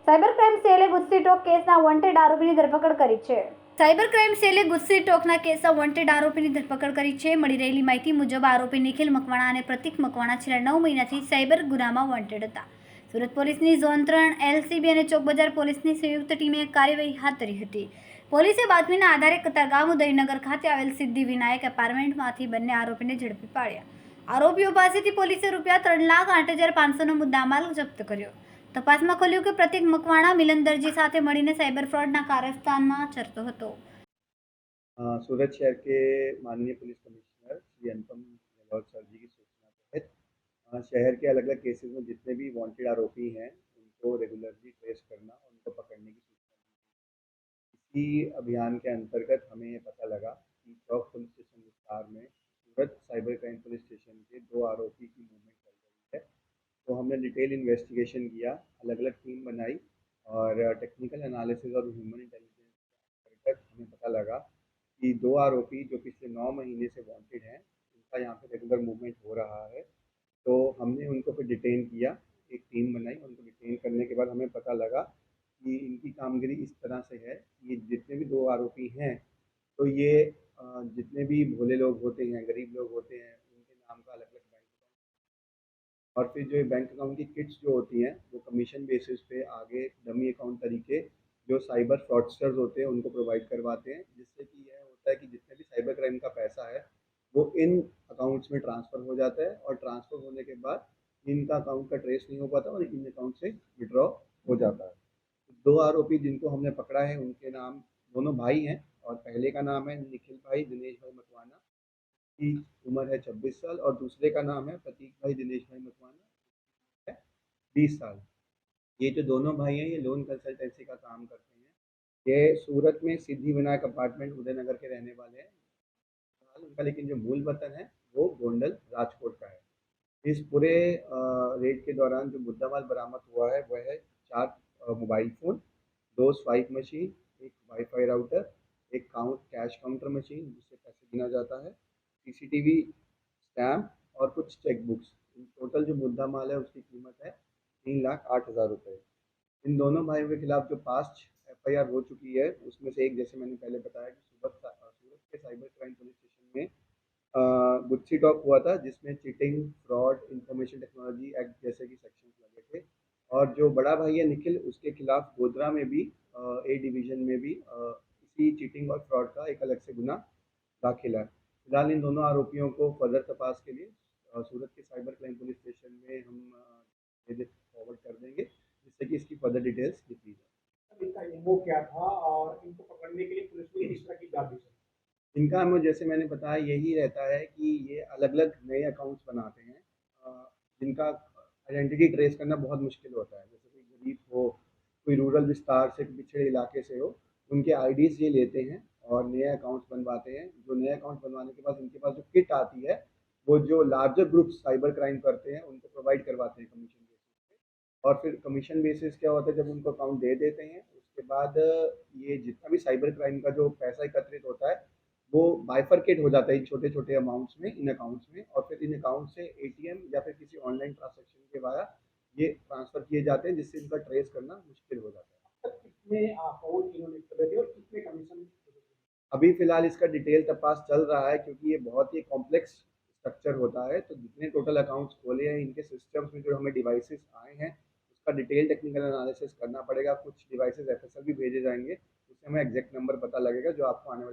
Cyber crime સેલે ગુસ્સી talk કેસના wanted આરોપીની ધરપકડ કરી છે. સાયબર ક્રાઇમ સેલે ગુસ્સી ટોકના કેસના વોન્ટેડ આરોપીની ધરપકડ કરી છે. મળી રહેલી માહિતી મુજબ આરોપી નિખિલ મકવાણા અને પ્રતિક મકવાણા છેલ્લા 9 મહિનાથી સાયબર ગુનામાં વોન્ટેડ હતા. સુરત પોલીસની ઝોન 3 એલસીબી અને ચોક બજાર પોલીસની સંયુક્ત ટીમે કાર્યવાહી હાથ ધરી હતી. પોલીસે બાતમીના આધારે કતારગામ ઉદયનગર ખાતે આવેલ સિદ્ધિ વિનાયક એપાર્ટમેન્ટમાંથી બંને આરોપીને ઝડપી પાડ્યા. આરોપીઓ પાસેથી પોલીસે રૂપિયા 3,08,500નો મુદ્દામાલ જપ્ત કર્યો. તપાસમાં ખુલ્યું કે પ્રતિક મકવાણા મિલન દરજી સાથે મળીને સાયબર फ्रॉडના कारस्थाનમાં ચરતો હતો. सूरत शहर के माननीय police commissioner Shri Anupam Gehlot sir जी की सूचना तहत शहर के अलग अलग केसेस में जितने भी वांटेड आरोपी हैं उनको रेगुलरली ट्रेस करना और उनको पकड़ने की सूचना दी। इसी अभियान के अंतर्गत हमें ये पता लगा कि चौक पुलिस स्टेशन विस्तार में सूरत साइबर क्राइम पुलिस स्टेशन के 2 आरोपी की मूवमेंट चल रही है। तो हमने डिटेल इन्वेस्टिगेशन किया, अलग अलग टीम बनाई और टेक्निकल एनालिसिस और ह्यूमन इंटेलिजेंस के अंतर्गत हमें पता लगा कि 2 आरोपी जो पिछले 9 महीने से वांटेड हैं, उनका यहाँ पे रेगुलर मूवमेंट हो रहा है। तो हमने उनको फिर डिटेन किया, एक टीम बनाई। उनको डिटेन करने के बाद हमें पता लगा कि इनकी कामगिरी इस तरह से है, ये जितने भी 2 आरोपी हैं, तो ये जितने भी भोले लोग होते हैं, गरीब लोग होते हैं, उनके नाम का अलग-अलग बैंक अकाउंट और फिर जो ये बैंक अकाउंट की किट्स जो होती हैं, वो कमीशन बेसिस पे आगे डमी अकाउंट तरीके जो साइबर फ्रॉडस्टर्स होते हैं, उनको प्रोवाइड करवाते हैं, जिससे कि यह होता है कि जितने भी साइबर क्राइम का पैसा है, वो इन अकाउंट्स में ट्रांसफ़र हो जाता है और ट्रांसफ़र होने के बाद इनका अकाउंट का ट्रेस नहीं हो पाता और इन अकाउंट से विड्रॉ हो जाता है। 2 आरोपी जिनको हमने पकड़ा है, उनके नाम दोनों भाई हैं और पहले का नाम है निखिल भाई दिनेश भाई मकवाना, की उम्र है 26 साल और दूसरे का नाम है प्रतीक भाई दिनेश भाई मकवाना है 20 साल। ये जो दोनों भाई हैं, ये लोन कंसल्टेंसी का काम करते हैं। ये सूरत में सिद्धि विनायक अपार्टमेंट उदयनगर के रहने वाले हैं। फिलहाल उनका लेकिन जो मूल वतन है, वो गोंडल राजकोट का है। इस पूरे रेड के दौरान जो मुद्दामाल बरामद हुआ है, वह है 4 mobile phone, 2 swipe machine, 1 wifi router, 1 cash counter machine जिससे पैसे गिना जाता है, सीसीटीवी स्टैम्प और कुछ चेक बुक्स। टोटल जो मुद्दा माल है उसकी कीमत है 3,08,000 रुपये। इन दोनों भाइयों के खिलाफ जो पास्ट एफआईआर हो चुकी है, उसमें से एक जैसे मैंने पहले बताया कि सूरत के साइबर क्राइम पुलिस स्टेशन में गुच्ची टॉक हुआ था, जिसमें cheating, fraud, information technology act जैसे कि सेक्शंस लगे थे। और जो बड़ा भाई है निखिल, उसके खिलाफ गोधरा में भी ए डिवीज़न में भी इसी चीटिंग और फ्रॉड का एक अलग से गुना दाखिल है। फिलहाल इन दोनों आरोपियों को फर्दर तपास के लिए सूरत के साइबर क्राइम पुलिस स्टेशन में हम फॉरवर्ड कर देंगे, जिससे कि इसकी फर्दर डिटेल्स लिखी जाए। इनका एमओ क्या था और इनको पकड़ने के लिए पुलिस ने किस तरह की जांच की? इनका एमओ जैसे मैंने बताया यही रहता है कि ये अलग-अलग नए अकाउंट्स बनाते हैं, जिनका आइडेंटिटी ट्रेस करना बहुत मुश्किल होता है। जैसे कोई गरीब हो, कोई रूरल विस्तार से, पिछड़े इलाके से हो, उनके आईडीज़ ये लेते हैं और नए अकाउंट्स बनवाते हैं। जो नए अकाउंट बनवाने के बाद इनके पास जो किट आती है, वो जो लार्जर ग्रुप साइबर क्राइम करते हैं, उनको प्रोवाइड करवाते हैं कमीशन बेसिस पे। और फिर कमीशन बेसिस क्या होता है, जब उनको अकाउंट दे देते हैं, उसके बाद ये जितना भी साइबर क्राइम का जो पैसा एकत्रित होता है, वो बाइफरकेट हो जाता है इन छोटे-छोटे अमाउंट्स में, इन अकाउंट्स में, और फिर इन अकाउंट से एटीएम या फिर किसी ऑनलाइन ट्रांज़ैक्शन के वाया ये ट्रांसफ़र किए जाते हैं, जिससे इनका ट्रेस करना मुश्किल हो जाता है। अब तक कितने अकाउंट इन्होंने करे थे और कितने कमीशन? अभी फ़िलहाल इसका डिटेल तपास चल रहा है, क्योंकि ये बहुत ही कॉम्प्लेक्स स्ट्रक्चर होता है। तो जितने टोटल अकाउंट्स खोले हैं, इनके सिस्टम्स में जो हमें डिवाइसेज़ आए हैं, उसका डिटेल टेक्निकल एनालिसिस करना पड़ेगा। कुछ डिवाइसेज़ एफएसएल भी भेजे जाएँगे, उससे हमें एग्ज़ैक्ट नंबर पता लगेगा, जो आपको आने वाले